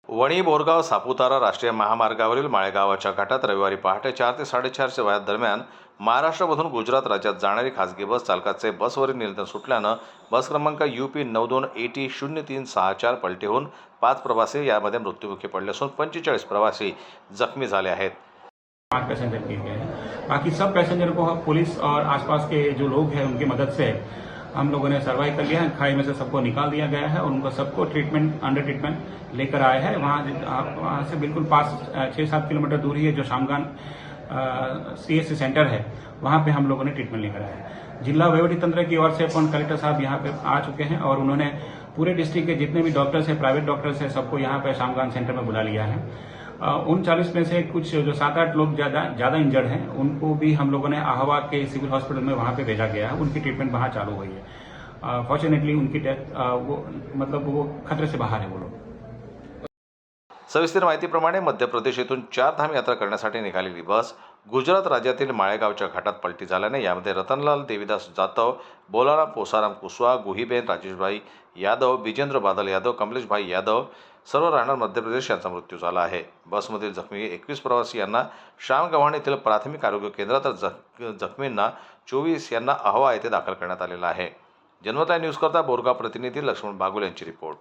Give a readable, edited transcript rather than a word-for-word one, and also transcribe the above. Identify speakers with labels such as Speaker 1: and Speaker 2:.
Speaker 1: वणी बोरगाव सापुतारा राष्ट्रीय महामार्गावरील माळेगावाच्या घाटात रविवारी पहाटे 4 ते 4:30 वयात दरम्यान महाराष्ट्रामधून गुजरात राज्यात जाणारी खासगी बस चालकाचे बसवरील नियंत्रण सुटल्यानं बस क्रमांक UP 92AT0364 पलटी होऊन 5 प्रवासी यामध्ये मृत्युमुखी पडले असून 45 प्रवासी जखमी झाले आहेत।
Speaker 2: 5 पैसेंजर गिर गए हैं। बाकी सब पैसेंजर को पुलिस और आसपास के जो लोग हैं उनकी मदद से हम लोगों ने सर्वाइव कर लिया है। खाई में से सबको निकाल दिया गया है और उनको सबको अंडर ट्रीटमेंट लेकर आए हैं। वहाँ से बिल्कुल पास 6-7 किलोमीटर दूर ही है जो शामगान CSC सेंटर है, वहाँ पे हम लोगों ने ट्रीटमेंट लेकर आए हैं। जिला वहीवटी तंत्र की ओर से कलेक्टर साहब यहाँ पे आ चुके हैं और उन्होंने पूरे डिस्ट्रिक्ट के जितने भी डॉक्टर्स हैं, प्राइवेट डॉक्टर्स हैं, सबको यहाँ पे शामगान सेंटर में बुला लिया है। उन 40 में से कुछ जो 7-8 लोग ज्यादा इंजर्ड हैं, उनको भी हम लोगों ने आह्वा के सिविल हॉस्पिटल में वहां पे भेजा गया है। उनकी ट्रीटमेंट वहां चालू हुई है। फॉर्चुनेटली उनकी डेथ वो खतरे से बाहर है वो लोग।
Speaker 1: सविस्तर माहितीप्रमाणे मध्य प्रदेश येथून 4 धाम यात्रा करण्यासाठी निघालेली बस गुजरात राज्यातील माळेगावच्या घाटात पलटी झाल्याने यामध्ये रतनलाल देवीदास जाधव, बोलाराम पोसाराम कुशवाहा, गुहीबेन राजेशभाई यादव, बिजेंद्र बादल यादव, कमलेशभाई यादव सर्व राहणार मध्य प्रदेश यांचा मृत्यू झाला आहे। बसमधील जखमी 21 प्रवासी यांना श्यामगव्हाण येथील प्राथमिक आरोग्य केंद्रात तर जखमींना 24 यांना आह्वा येथे दाखल करण्यात आलेला आहे। जनमत न्यूज करता बोरगाव प्रतिनिधी लक्ष्मण बागुल यांची रिपोर्ट।